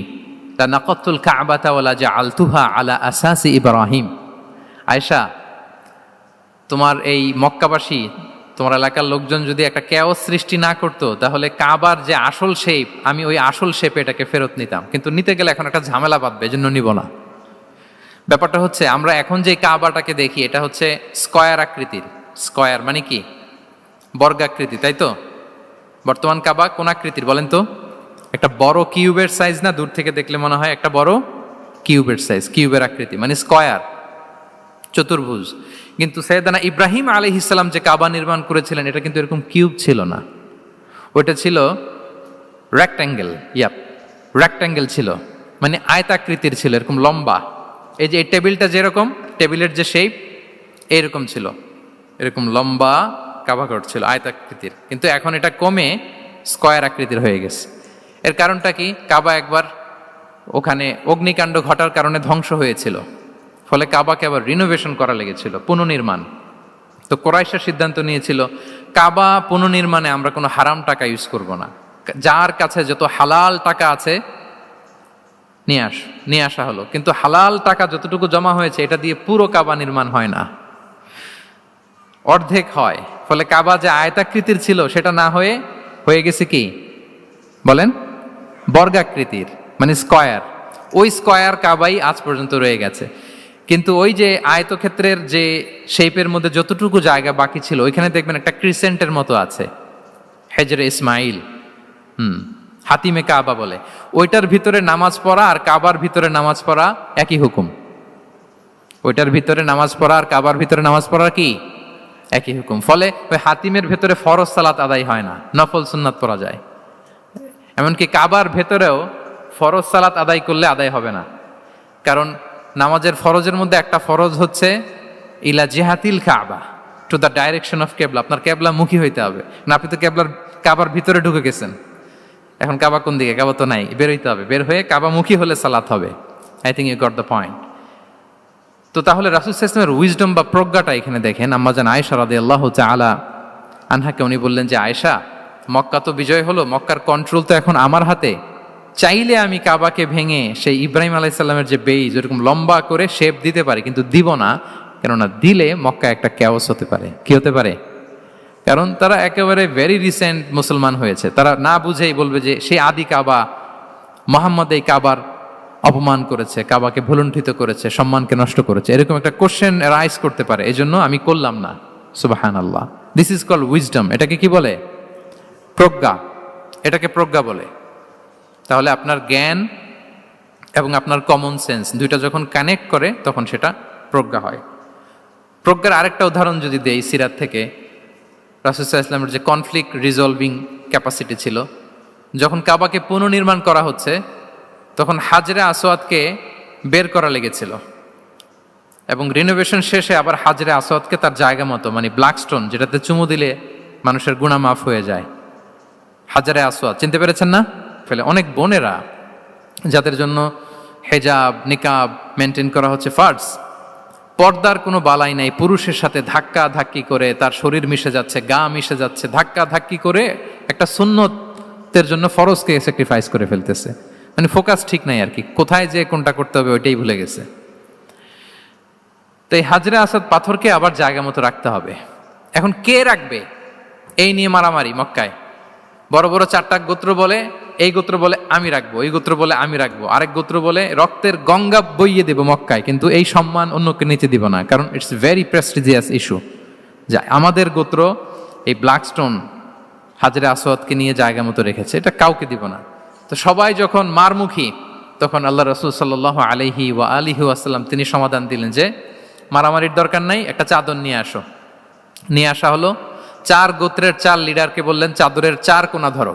লানাকাতুল কাবাতা ওয়ালা জাআলতুহা আলা আসাসি ইব্রাহিম। আয়েশা, তোমার এই মক্কাবাসী, তোমার এলাকার লোকজন যদি একটা কেওস সৃষ্টি না করতো, তাহলে কাবার যে আসল শেপ, আমি ওই আসল শেপে এটাকে ফেরত নিতাম, কিন্তু নিতে গেলে এখন একটা ঝামেলা বাঁধবে, এজন্য নিব না। ব্যাপারটা হচ্ছে, আমরা এখন যে কাবাটাকে দেখি এটা হচ্ছে স্কয়ার আকৃতির। স্কয়ার মানে কি? বর্গাকৃতি, তাই তো? বর্তমান কাবা কোন আকৃতির বলেন তো? একটা বড় কিউবের সাইজ না? দূর থেকে দেখলে মনে হয় একটা বড় কিউবের সাইজ, কিউবের আকৃতি মানে স্কয়ার, চতুর্ভুজ। কিন্তু সাইয়েদানা ইব্রাহিম আলাইহিস সালাম যে কাবা নির্মাণ করেছিলেন, এটা কিন্তু এরকম কিউব ছিল না, ওটা ছিল রেক্ট্যাঙ্গেল। রেক্ট্যাঙ্গেল ছিল, মানে আয়তাকৃতির ছিল, এরকম লম্বা। এই যে এই টেবিলটা যেরকম, টেবিলের যে শেপ এইরকম ছিল, এরকম লম্বা কাবাঘর ছিল আয়তাকৃতির। কিন্তু এখন এটা কমে স্কয়ার আকৃতির হয়ে গেছে। এর কারণটা কি? কাবা একবার ওখানে অগ্নিকাণ্ড ঘটার কারণে ধ্বংস হয়েছিল, ফলে কাবাকে আবার রিনোভেশন করা লেগেছিল, পুনর্নির্মাণ। তো কুরাইশরা সিদ্ধান্ত নিয়েছিল, কাবা পুনর্নির্মাণে আমরা কোনো হারাম টাকা ইউজ করব না, যার কাছে যত হালাল টাকা আছে নিয়ে আসা হলো। কিন্তু হালাল টাকা যতটুকু জমা হয়েছে, এটা দিয়ে পুরো কাবা নির্মাণ হয় না, অর্ধেক হয়। ফলে কাবা যে আয়তাকৃতির ছিল সেটা না হয়ে গেছে কি বলেন? বর্গাকৃতির, মানে স্কয়ার। ওই স্কয়ার কাবাই আজ পর্যন্ত রয়ে গেছে। কিন্তু ওই যে আয়তক্ষেত্রের যে শেপের মধ্যে যতটুকু জায়গা বাকি ছিল, ওইখানে দেখবেন একটা ক্রিসেন্টের মতো আছে, হেজরে ইসমাইল, হাতিমে কাবা বলে। ওইটার ভিতরে নামাজ পড়া আর কাবার ভিতরে নামাজ পড়া একই হুকুম। ওইটার ভিতরে নামাজ পড়া আর কাবার ভিতরে নামাজ পড়া কি একই হুকুম। ফলে ওই হাতিমের ভেতরে ফরজ সালাত আদায় হয় না, নফল সুন্নাত পড়া যায়। এমনকি কাবার ভেতরেও ফরজ সালাত আদায় করলে আদায় হবে না, কারণ নামাজের ফরজের মধ্যে একটা ফরজ হচ্ছে ইলা জিহাতিল কাবা, টু দ্য ডাইরেকশন অফ কেবলা। আপনার কেবলা মুখী হইতে হবে না। আপনি তো কাবার ভিতরে ঢুকে গেছেন, এখন কাবা কোন দিকে? কাবা তো নাই, বের হইতে হবে। বের হয়ে কাবা মুখী হলে সালাত হবে। I think you got the point. তো তাহলে রাসূল সাল্লাল্লাহু আলাইহি ওয়াসাল্লামের উইজডম বা প্রজ্ঞাটা এখানে দেখেন। আম্মাজান আয়েশা রাদিয়াল্লাহু তাআলা আনহাকে উনি বললেন যে, আয়েশা, মক্কা তো বিজয় হলো, মক্কার কন্ট্রোল তো এখন আমার হাতে। চাইলে আমি কাবাকে ভেঙে সেই ইব্রাহিম আলাইহিস সালামের যে বেইজ, এরকম লম্বা করে শেপ দিতে পারি, কিন্তু দিব না। কেননা দিলে মক্কা একটা ক্যাওস হতে পারে। কি হতে পারে? কারণ তারা একেবারে ভেরি রিসেন্ট মুসলমান হয়েছে, তারা না বুঝেই বলবে যে সেই আদি কাবা, মোহাম্মদ এই কাবার অপমান করেছে, কাবাকে ভুলুণ্ঠিত করেছে, সম্মানকে নষ্ট করেছে, এরকম একটা কোশ্চেন রাইজ করতে পারে। এই জন্য আমি করলাম না। সুবহানাল্লাহ, দিস ইজ কল্ড উইজডম। এটাকে কি বলে? প্রজ্ঞা। এটাকে প্রজ্ঞা বলে। তাহলে আপনার জ্ঞান এবং আপনার কমন সেন্স দুইটা যখন কানেক্ট করে, তখন সেটা প্রজ্ঞা হয়। প্রজ্ঞার আরেকটা উদাহরণ যদি দেই সিরাত থেকে, রাসূল সাল্লাল্লাহু আলাইহি ওয়াসাল্লামের যে কনফ্লিক্ট রিজলভিং ক্যাপাসিটি ছিল, যখন কাবাকে পুনর্নির্মাণ করা হচ্ছে, তখন হাজরে আসওয়াদকে বের করা লেগেছিল, এবং রিনোভেশন শেষে আবার হাজরে আসওয়াদকে তার জায়গা মতো, মানে ব্ল্যাক স্টোন, যেটাতে চুমু দিলে মানুষের গুনাহ মাফ হয়ে যায়, হাজরে আসওয়াদ, চিনতে পেরেছেন না? ফলে অনেক বোনেরা যাদের জন্য হেজাব নিকাব মেনটেন করা হচ্ছে ফার্জ, পর্দার কোনো বালাই নাই, পুরুষের সাথে ধাক্কা ধাক্কি করে তার শরীর মিশে যাচ্ছে, গা মিশে যাচ্ছে, ধাক্কা ধাক্কি করে একটা সুন্নতের জন্য ফরজকে স্যাক্রিফাইস করে ফেলতেছে। মানে ফোকাস ঠিক নাই আর কি, কোথায় যে কোনটা করতে হবে ওইটাই ভুলে গেছে। তো এই হাজরে আসাদ পাথরকে আবার জায়গা মতো রাখতে হবে। এখন কে রাখবে এই নিয়ে মারামারি মক্কায়। বড় বড় চারটা গোত্র বলে, এই গোত্র বলে আমি রাখবো, এই গোত্র বলে আমি রাখবো, আরেক গোত্র বলে রক্তের গঙ্গা বইয়ে দেব মক্কায়, কিন্তু এই সম্মান অন্যকে নিতে দিব না, কারণ ইটস ভেরি প্রেস্টিজিয়াস ইস্যু। যা আমাদের গোত্র এই ব্ল্যাক স্টোন হাজরে আসওয়াদকে নিয়ে জায়গা মতো রেখেছে, এটা কাউকে দিব না। তো সবাই যখন মারমুখী, তখন আল্লাহ রাসূল সাল্লাল্লাহু আলাইহি ওয়া আলিহি ওয়াসাল্লাম তিনি সমাধান দিলেন যে মারামারির দরকার নাই, একটা চাদর নিয়ে আসো। নিয়ে আসা হলো। 4 গোত্রের 4 লিডারকে বললেন, চাদরের 4 কোণা ধরো।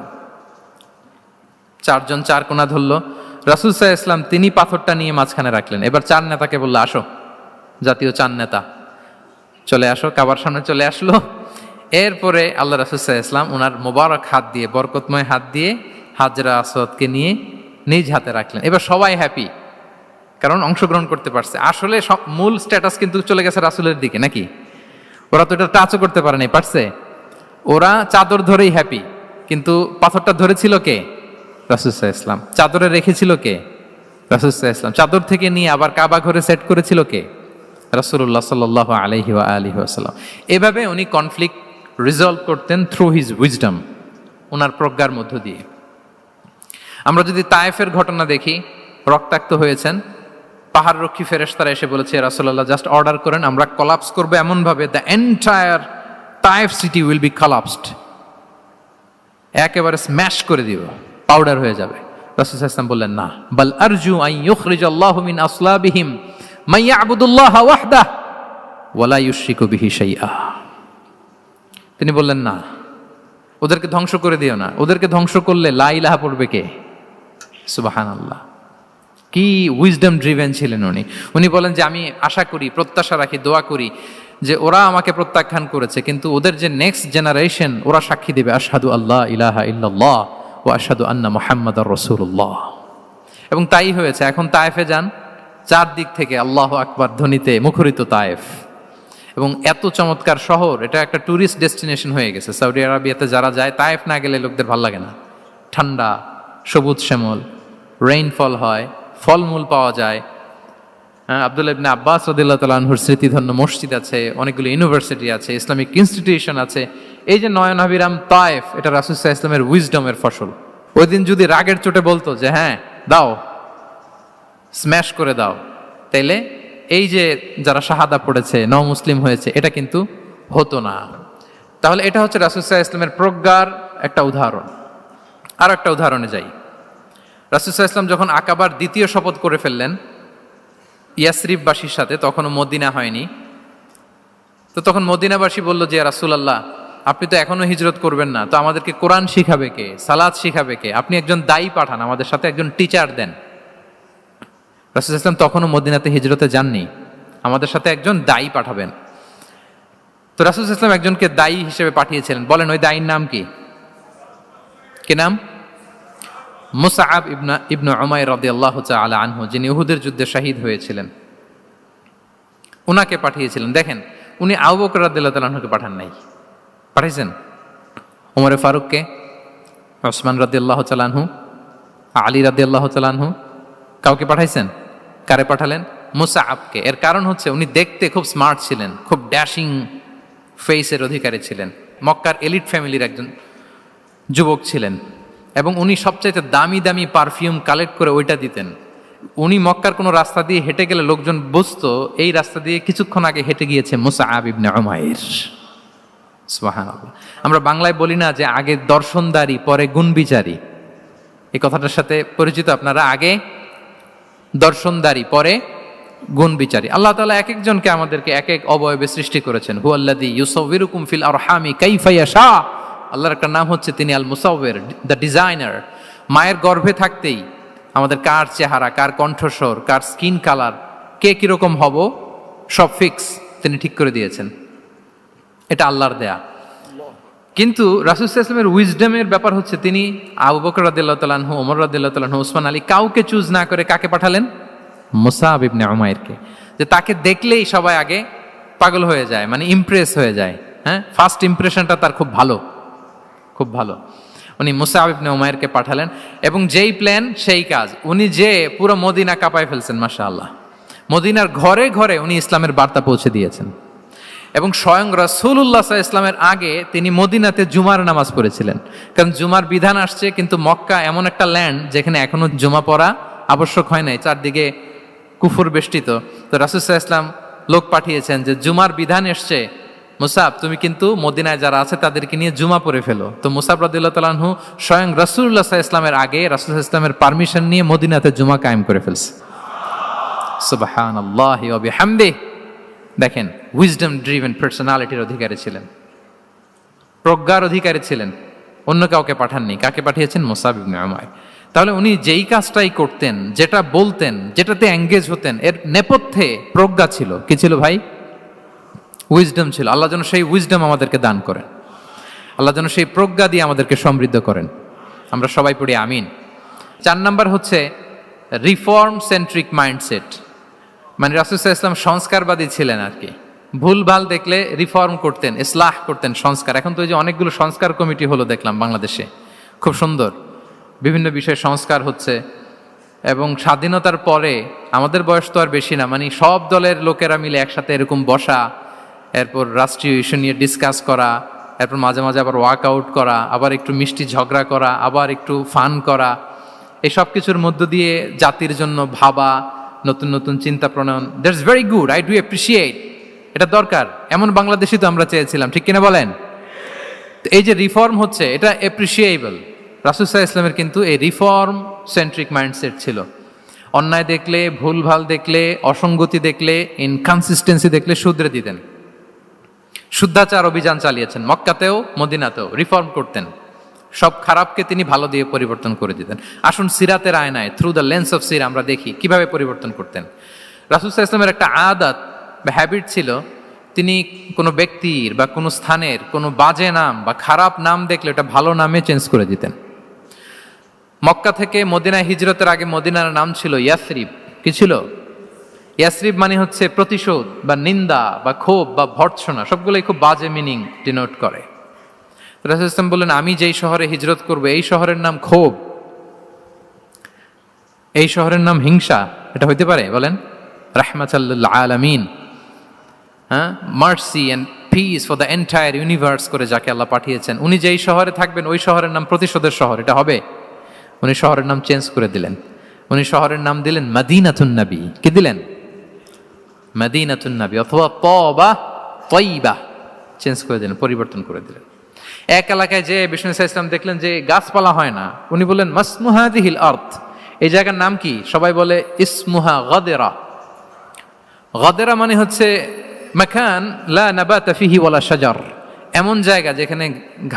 4 জন 4 কোণা ধরলো। রাসূল সাল্লাল্লাহু আলাইহি ওয়াসাল্লাম তিনি পাথরটা নিয়ে মাঝখানে রাখলেন। এবার 4 নেতাকে বললো, আসো, জাতীয় 4 নেতা চলে আসো। কাবার সামনে চলে আসলো। এরপরে আল্লাহ রাসূল সাল্লাল্লাহু আলাইহি ওয়াসাল্লাম ওনার মোবারক হাত দিয়ে, বরকতময় হাত দিয়ে হাজরা আসওয়াদকে নিয়ে নিজ হাতে রাখলেন। এবার সবাই হ্যাপি, কারণ অংশগ্রহণ করতে পারছে। আসলে সব মূল স্ট্যাটাস কিন্তু চলে গেছে রাসূলের দিকে, নাকি? ওরা তো এটা টাচও করতে পারে নাই, পারছে? ওরা চাদর ধরেই হ্যাপি, কিন্তু পাথরটা ধরেছিল কে? রাসূল সাল্লাল্লাহু আলাইহি ওয়াসাল্লাম। চাদরে রেখেছিল কে? রাসূল সাল্লাল্লাহু আলাইহি ওয়াসাল্লাম। চাদর থেকে নিয়ে আবার কাবা ঘরে সেট করেছিল কে? রাসূলুল্লাহ সাল্লাল্লাহু আলাইহি ওয়া আলিহি ওয়াসাল্লাম। এভাবে উনি কনফ্লিক্ট রিজলভ করতেন থ্রু হিজ উইজডম, ওনার প্রজ্ঞার মধ্য দিয়ে। আমরা যদি তায়েফের ঘটনা দেখি, রক্তাক্ত হয়েছেন, পাহাড় রক্ষী ফেরেশতারা এসে বলেছে, রাসূলুল্লাহ জাস্ট অর্ডার করেন, আমরা কলাপস করবো এমন ভাবে the entire Taif city will be collapsed, একেবারে স্ম্যাশ করে দিব, পাউডার হয়ে যাবে। রাসূল সাল্লাল্লাহু আলাইহি ওয়াসাল্লাম বললেন, না, বাল আরজু আন ইউখরিজাল্লাহু মিন আসলাবিহিম মান ইয়াবুদুল্লাহা ওয়াহদাহু ওয়া লা ইউশরিকু বিহি শাইআ। তিনি বললেন, না, ওদেরকে ধ্বংস করে দিও না। ওদেরকে ধ্বংস করলে লা ইলাহা পড়বে কে? সুবহানাল্লাহ। কি উইজডম ড্রিভেন ছিলেন উনি। উনি বলেন যে আমি আশা করি, প্রত্যাশা রাখি, দোয়া করি যে ওরা আমাকে প্রত্যাখ্যান করেছে, কিন্তু ওদের যে নেক্সট জেনারেশন, ওরা সাক্ষী দেবে আশহাদু আল্লাহ ইলাহা ইল্লাল্লাহ ওয়া আশহাদু আন্না মুহাম্মাদার রাসূলুল্লাহ। এবং তাই হয়েছে। এখন তায়েফে যান, চারদিক থেকে আল্লাহু আকবার ধ্বনিতে মুখরিত তায়েফ। এবং এত চমৎকার শহর, এটা একটা ট্যুরিস্ট ডেস্টিনেশন হয়ে গেছে। সৌদি আরবিয়াতে যারা যায়, তায়েফ না গেলে লোকদের ভালো লাগে না। ঠান্ডা, সবুজ শ্যামল, রেইনফল হয়, ফলমূল পাওয়া যায়। আব্দুল্লাহ ইবনে আব্বাস রাদিয়াল্লাহু তাআলা আনহুর স্মৃতিধন্য মসজিদ আছে, অনেকগুলো ইউনিভার্সিটি আছে, ইসলামিক ইনস্টিটিউশন আছে। এই যে নয়নাভিরাম তায়েফ, এটা রাসূল সাল্লাল্লাহু আলাইহি ওয়াসাল্লামের উইজডমের ফসল। ওই দিন যদি রাগের চোটে বলতো যে হ্যাঁ দাও, স্ম্যাশ করে দাও, তাইলে এই যে যারা শাহাদা পড়েছে, মুসলিম হয়েছে, এটা কিন্তু হতো না। তাহলে এটা হচ্ছে রাসূল সাল্লাল্লাহু আলাইহি ওয়াসাল্লামের প্রজ্ঞার একটা উদাহরণ। আরো একটা উদাহরণে যাই। রাসূল সাল্লাল্লাহু আলাইহি ওয়াসাল্লাম যখন আকাবার দ্বিতীয় শপথ করে ফেললেন ইয়াসরিববাসীর সাথে, তখনও মদিনা হয়নি, তো তখন মদিনাবাসী বলল যে রাসূলুল্লাহ, আপনি তো এখনো হিজরত করবেন না, তো আমাদেরকে কোরআন শিখাবে কে, সালাত শিখাবে কে? আপনি একজন দায়ী পাঠান, আমাদের সাথে একজন টিচার দেন। রাসূল সাল্লাল্লাহু আলাইহি ওয়াসাল্লাম তখনও মদিনাতে হিজরতে যাননি, আমাদের সাথে একজন দায়ী পাঠাবেন। তো রাসূল সাল্লাল্লাহু আলাইহি ওয়াসাল্লাম একজনকে দায়ী হিসেবে পাঠিয়েছিলেন। বলেন ওই দায়ীর নাম কি? কি নাম? মুসআব ইবনে উমাইর রাদিয়াল্লাহু তাআলা আনহু, যিনি উহুদের যুদ্ধে শহীদ হয়েছিলেন, উনাকে পাঠিয়েছিলেন। দেখেন, উনি আবু বকর রাদিয়াল্লাহু তাআলা আনহুকে পাঠান নাই, পাঠিয়েছেন ওমরে ফারুককে, ওসমান রাদিয়াল্লাহু তাআলা আনহু, আলী রাদিয়াল্লাহু তাআলা আনহু। কাউকে পাঠাইছেন? কারে পাঠালেন? মুসআবকে। এর কারণ হচ্ছে উনি দেখতে খুব স্মার্ট ছিলেন, খুব ড্যাশিং ফেসের অধিকারী ছিলেন, মক্কার এলিট ফ্যামিলির একজন যুবক ছিলেন, এবং উনি সবচাইতে দামি দামি পারফিউম কালেক্ট করে ওইটা দিতেন। উনি মক্কার কোনো রাস্তা দিয়ে হেঁটে গেলে লোকজন বুঝতো এই রাস্তা দিয়ে কিছুক্ষণ আগে হেঁটে গিয়েছে মুসআব ইবনে উমাইর। সুবহানাল্লাহ। আমরা বাংলায় বলি না যে আগে দর্শনদারি পরে গুণবিচারী? এই কথাটার সাথে পরিচিত আপনারা? আগে দর্শনদারি পরে গুণবিচারী। আল্লাহ তাআলা এক একজনকে আমাদেরকে এক এক অবয়বে সৃষ্টি করেছেন। হুয়াল্লাযী ইউসাউবিরুকুম ফিল আরহামি কাইফা ইয়াশা। আল্লাহর একটা নাম হচ্ছে তিনি আল মুসাউবির, দ্য ডিজাইনার। মায়ের গর্ভে থাকতেই আমাদের কার চেহারা, কার কণ্ঠস্বর, কার স্কিন কালার, কে কিরকম হব, সব ফিক্স তিনি ঠিক করে দিয়েছেন। এটা আল্লাহর দেয়া। কিন্তু রাসূল সাল্লাল্লাহু আলাইহি ওয়াসাল্লামের উইজডমের ব্যাপার হচ্ছে তিনি আবু বকর রাদিয়াল্লাহু তাআলা আনহু, ওমর রাদিয়াল্লাহু তাআলা আনহু, ওসমান আলী, কাউকে চুজ না করে কাকে পাঠালেন? মুসআব ইবনে উমাইরকে। যে তাকে দেখলেই সবাই আগে পাগল হয়ে যায়, মানে ইমপ্রেস হয়ে যায়। হ্যাঁ, ফার্স্ট ইমপ্রেশনটা তার খুব ভালো, খুব ভালো। উনি মুসআব ইবনে উমাইরকে পাঠালেন, এবং যেই প্ল্যান সেই কাজ। উনি যে পুরো মদিনা কাঁপায় ফেলছেন, মাশাআল্লাহ। মদিনার ঘরে ঘরে উনি ইসলামের বার্তা পৌঁছে দিয়েছেন। এবং স্বয়ং রাসূলুল্লাহ সাল্লাল্লাহু আলাইহি ওয়াসাল্লামের আগে তিনি মদিনাতে জুমার নামাজ পড়েছিলেন। কারণ জুমার বিধান আসছে, কিন্তু মক্কা এমন একটা ল্যান্ড যেখানে এখনো জুমা পড়া আবশ্যক হয় নাই, চারদিকে কুফর বেষ্টিত। তো রাসূল সাল্লাল্লাহু আলাইহি ওয়াসাল্লাম লোক পাঠিয়েছেন যে জুমার বিধান এসছে, মুসাব তুমি কিন্তু মদিনায় যারা আছে তাদেরকে নিয়ে জুমা পড়ে ফেলো। তো মুসাব রাদিয়াল্লাহু তাআলা আনহু স্বয়ং রাসূলুল্লাহ সাল্লাল্লাহু আলাইহি ওয়াসাল্লামের আগে রাসূল সাল্লাল্লাহু আলাইহি ওয়াসাল্লামের পারমিশন নিয়ে মদিনাতে জুমা কায়েম করে ফেলছে। সুবহানাল্লাহি ওয়া বিহামদিহি। দেখেন, উইজডম ড্রিভেন পার্সোনালিটির অধিকারী ছিলেন, প্রজ্ঞার অধিকারী ছিলেন, অন্য কাউকে পাঠাননি। কাকে পাঠিয়েছেন? মুসআব ইবনে উমাইর। তাহলে উনি যেই কাজটাই করতেন, যেটা বলতেন, যেটাতে এঙ্গেজ হতেন, এর নেপথ্যে প্রজ্ঞা ছিল। কি ছিল ভাই? উইজডম ছিল। আল্লাহ যেন সেই উইজডম আমাদেরকে দান করেন, আল্লাহ যেন সেই প্রজ্ঞা দিয়ে আমাদেরকে সমৃদ্ধ করেন। আমরা সবাই পড়ি আমিন। 4 নাম্বার হচ্ছে রিফর্ম সেন্ট্রিক মাইন্ডসেট, মানে রাসূল সাল্লাল্লাহু আলাইহি ওয়াসাল্লাম সংস্কারবাদী ছিলেন আর কি। ভুলভাল দেখলে রিফর্ম করতেন, ইসলাহ করতেন, সংস্কার। এখন তো এই যে অনেকগুলো সংস্কার কমিটি হলো দেখলাম বাংলাদেশে, খুব সুন্দর বিভিন্ন বিষয়ে সংস্কার হচ্ছে। এবং স্বাধীনতার পরে আমাদের বয়স তো আর বেশি না, মানে সব দলের লোকেরা মিলে একসাথে এরকম বসা, এরপর রাষ্ট্রীয় ইস্যু নিয়ে ডিসকাস করা, এরপর মাঝে মাঝে আবার ওয়ার্কআউট করা, আবার একটু মিষ্টি ঝগড়া করা, আবার একটু ফান করা, এই সব কিছুর মধ্য দিয়ে জাতির জন্য ভাবা, নতুন নতুন চিন্তা প্রণয়ন, that's very good, I do appreciate, এটা দরকার। এমন বাংলাদেশই তো আমরা চেয়েছিলাম, ঠিক কিনা বলেন? তো এই যে রিফর্ম হচ্ছে, এটা অ্যাপ্রিসিয়েবল। রাসূল সাল্লাল্লাহু আলাইহি ওয়াসাল্লামের কিন্তু এই রিফর্ম সেন্ট্রিক মাইন্ডসেট ছিল। অন্যায় দেখলে, ভুলভাল দেখলে, অসঙ্গতি দেখলে, ইনকনসিস্টেন্সি দেখলে শুধরে দিতেন। শুদ্ধাচার অভিযান চালিয়েছেন মক্কাতেও মদিনাতেও, রিফর্ম করতেন। সব খারাপকে তিনি ভালো দিয়ে পরিবর্তন করে দিতেন। আসুন সিরাতের আয়নায়, থ্রু দ্য লেন্স অফ সিরা আমরা দেখি কিভাবে পরিবর্তন করতেন। রাসূল সাল্লাল্লাহু আলাইহি ওয়াসাল্লামের একটা আদত বা হ্যাবিট ছিল, তিনি কোনো ব্যক্তির বা কোনো স্থানের কোনো বাজে নাম বা খারাপ নাম দেখলে ওটা ভালো নামে চেঞ্জ করে দিতেন। মক্কা থেকে মদিনায় হিজরতের আগে মদিনার নাম ছিল ইয়াসরিব। কি ছিল? ইয়াসরিব মানে হচ্ছে প্রতিশোধ বা নিন্দা বা ক্ষোভ বা ভর্ৎসনা, সবগুলোই খুব বাজে মিনিং ডিনোট করে। রাসূল সাল্লাল্লাহু আলাইহি ওয়াসাল্লাম বললেন, আমি যেই শহরে হিজরত করব এই শহরের নাম ক্ষোভ, এই শহরের নাম হিংসা, এটা হইতে পারে? বলেন। রাহমাতাল লিল আলামিন, হ্যাঁ, mercy and peace for the entire universe করে যাকে আল্লাহ পাঠিয়েছেন, উনি যেই শহরে থাকবেন ওই শহরের নাম প্রতিশোধের শহর, এটা হবে? উনি শহরের নাম চেঞ্জ করে দিলেন। উনি শহরের নাম দিলেন মদিনাতুন নবী। কি দিলেন? মদিনাতুন নবী, অথবা তওবা তয়্যিবা, চেঞ্জ করে দিলেন, পরিবর্তন করে দিলেন। এক এলাকায় যে বিষ্ণু ইসলাম দেখলেন যে গাছপালা হয় না, উনি বললেন মাসমু হাযিহিল আরদ, এই জায়গার নাম কি? সবাই বলে ইসমুহা গাদেরা। গাদেরা মানে হচ্ছে মাকান লা নাবাতা ফিহি ওয়ালা শাজার, এমন জায়গা যেখানে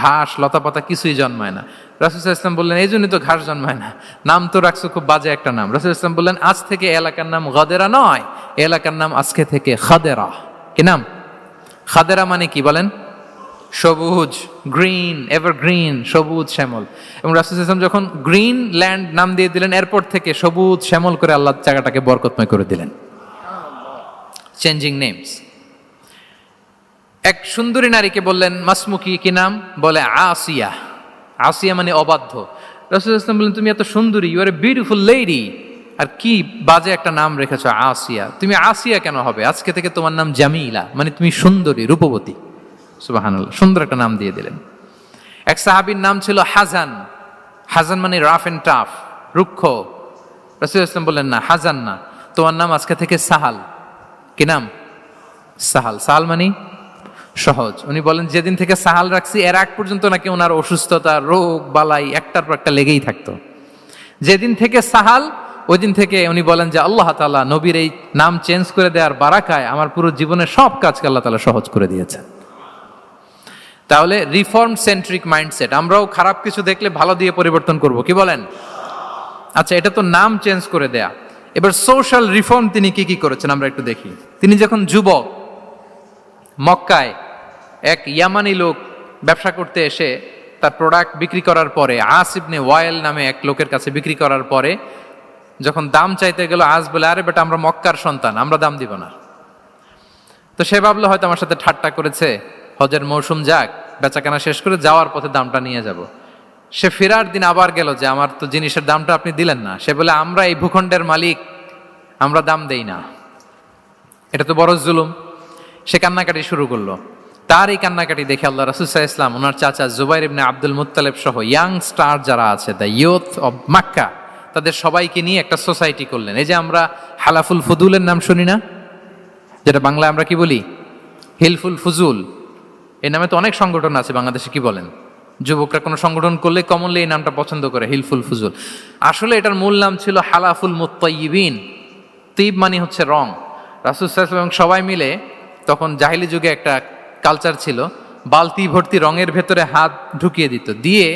ঘাস লতাপাতা কিছুই জন্মায় না। রাসূল সাল্লাল্লাহু আলাইহি ওয়াসাল্লাম বললেন, এই জন্যই তো ঘাস জন্মায় না, নাম তো রাখছো খুব বাজে একটা নাম। রাসূল সাল্লাল্লাহু আলাইহি ওয়াসাল্লাম বললেন, আজ থেকে এলাকার নাম গাদেরা নয়, এলাকার নাম আজকে থেকে খাদেরা। কি নাম? খাদেরা মানে কি বলেন? সবুজ, গ্রিন, এভারগ্রিন, সবুজ শ্যামল। এবং রাসূল সাল্লাল্লাহু আলাইহি ওয়াসাল্লাম যখন গ্রিন ল্যান্ড নাম দিয়ে দিলেন, এরপর থেকে সবুজ শ্যামল করে আল্লাহ জায়গাটাকে বরকতময় করে দিলেন। Changing names. এক সুন্দরী নারীকে বললেন মাসমুকি, কি নাম? বলে আসিয়া। আসিয়া মানে অবাধ্য। রাসূল সাল্লাল্লাহু আলাইহি ওয়াসাল্লাম বললেন, তুমি এত সুন্দরী, you are a beautiful lady, আর কি বাজে একটা নাম রেখেছো আসিয়া। তুমি আসিয়া কেন হবে? আজকে থেকে তোমার নাম জামিলা, মানে তুমি সুন্দরী, রূপবতী। সুবহানাল্লাহ, সুন্দর একটা নাম দিয়ে দিলেন। এক সাহাবীর নাম ছিল হাজান। হাজান মানে রাফ এন্ড টাফ, রুক্ষ। রাসূল সাল্লাল্লাহু আলাইহি ওয়াসাল্লাম বললেন, না, হাজান না, তোমার নাম আজকে থেকে সাহাল। কি নাম? সাহাল। সাহাল মানে সহজ। উনি বলেন, যেদিন থেকে সাহাল রাখছি এর আগ পর্যন্ত নাকি ওনার অসুস্থতা, রোগ বালাই একটার পর একটা লেগেই থাকতো। যেদিন থেকে সাহাল, ওই দিন থেকে উনি বলেন যে আল্লাহ তাআলা নবীর এই নাম চেঞ্জ করে দেওয়ার বারাকায় আমার পুরো জীবনের সব কাজকে আল্লাহ তাআলা সহজ করে দিয়েছেন। তাহলে রিফর্ম সেন্ট্রিক মাইন্ডসেট, আমরাও খারাপ কিছু দেখলে ভালো দিয়ে পরিবর্তন করব। কি বলেন? আচ্ছা, এটা তো নাম চেঞ্জ করে দেয়া। এবার সোশ্যাল রিফর্ম তিনি কি কি করেছেন আমরা একটু দেখি। তিনি যখন যুবক, মক্কায় এক ইয়ামানি লোক ব্যবসা করতে এসে তার প্রোডাক্ট বিক্রি করার পরে, আস ইবনে ওয়াইল নামে এক লোকের কাছে বিক্রি করার পরে যখন দাম চাইতে গেল, আস বলে, আরে বেটা, আমরা মক্কার সন্তান, আমরা দাম দিব না। তো সে ভাবলো হয়তো আমার সাথে ঠাট্টা করেছে, হজের মৌসুম যাক, বেচাকেনা শেষ করে যাওয়ার পথে দামটা নিয়ে যাব। সে ফেরার দিন আবার গেল যে আমার তো জিনিসের দামটা আপনি দিলেন না। সে বলে, আমরা এই ভূখণ্ডের মালিক, আমরা দাম দেই না, এটা তো বড় জুলুম। সে কান্নাকাটি শুরু করলো। তার এই কান্নাকাটি দেখে আল্লাহ রাসূল সাল্লাল্লাহু আলাইহি ওয়াসাল্লাম, ওনার চাচা জুবাইর ইবনে আব্দুল মুত্তালিব সহ ইয়াং স্টার যারা আছে, দ্য ইয়ুথ অফ মক্কা, তাদের সবাইকে নিয়ে একটা সোসাইটি করলেন। এই যে আমরা হালাফুল ফুদুলের নাম শুনি না, যেটা বাংলায় আমরা কি বলি? হিলফুল ফুজুল। এই নামে তো অনেক সংগঠন আছে বাংলাদেশে। কি বলেন? যুবকরা কোনো সংগঠন করলে কমনলি এই নামটা পছন্দ করে, হিলফুল ফুজুল। আসলে এটার মূল নাম ছিল হালাফুল মুত্তাইয়িবিন। তিব মানে হচ্ছে রং। রাসূল সাল্লাল্লাহু আলাইহি ওয়াসাল্লাম সবাই মিলে, তখন জাহিলি যুগে একটা কালচার ছিল, বালতি ভর্তি রঙের ভেতরে হাত ঢুকিয়ে দিত, দিয়ে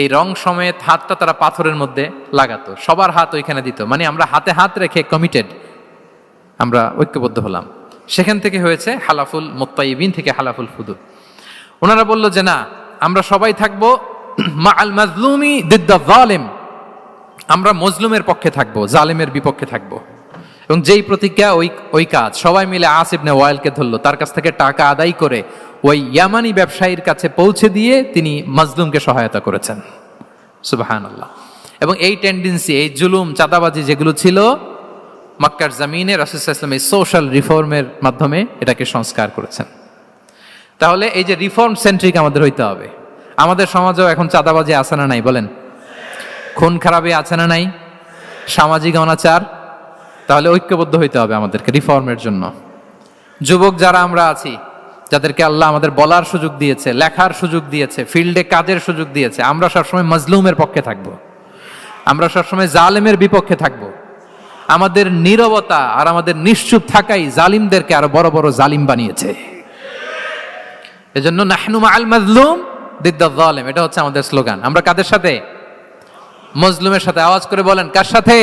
এই রং সমেত হাতটা তারা পাথরের মধ্যে লাগাতো, সবার হাত ওইখানে দিত, মানে আমরা হাতে হাত রেখে কমিটেড, আমরা ঐক্যবদ্ধ হলাম। সেখান থেকে হয়েছে হালাফুল মুত্তাইয়িবিন, থেকে হালাফুল ফুদুল। ওনারা বলল যে না, আমরা সবাই থাকবো মা আল মাজলুমি দিদ্দা যালিম, আমরা মজলুমের পক্ষে থাকবো, জালেমের বিপক্ষে থাকবো। এবং যেই প্রতিজ্ঞা ওই কাজ, সবাই মিলে আস ইবনে ওয়াইলকে ধরলো, তার কাছ থেকে টাকা আদায় করে ওই ইয়ামানি ব্যবসায়ীর কাছে পৌঁছে দিয়ে তিনি মাজলুমকে সহায়তা করেছেন। সুবহানাল্লাহ। এবং এই টেন্ডেন্সি, এই জুলুম, চাঁদাবাজি যেগুলো ছিল মক্কার জমিনে, রাসূল সাল্লাল্লাহু আলাইহি ওয়াসাল্লাম এই সোশ্যাল রিফর্মের মাধ্যমে এটাকে সংস্কার করেছেন। তাহলে এই যে রিফর্ম সেন্ট্রিক আমাদের হইতে হবে। আমাদের সমাজেও এখন চাঁদাবাজি আছে না নাই বলেন? খুন খারাপি আছে না নাই? সামাজিক অনাচার? তাহলে ঐক্যবদ্ধ হইতে হবে আমাদেরকে রিফর্মের জন্য। যুবক যারা আমরা আছি, যাদেরকে আল্লাহ আমাদের বলার সুযোগ দিয়েছে, লেখার সুযোগ দিয়েছে, ফিল্ডে কাজের সুযোগ দিয়েছে, আমরা সবসময় মজলুমের পক্ষে থাকব, আমরা সবসময় জালেমের বিপক্ষে থাকব। আমাদের নীরবতা আর আমাদের নিশ্চুপ থাকাই জালিমদেরকে আরো বড় বড় জালিম বানিয়েছে। এজন্য নাহনু মাআল মাজলুম দিদ্দাল জালিম, এটা হচ্ছে আমাদের স্লোগান। আমরা কাদের সাথে? মজলুমের সাথে। আওয়াজ করে বলেন, কার সাথে?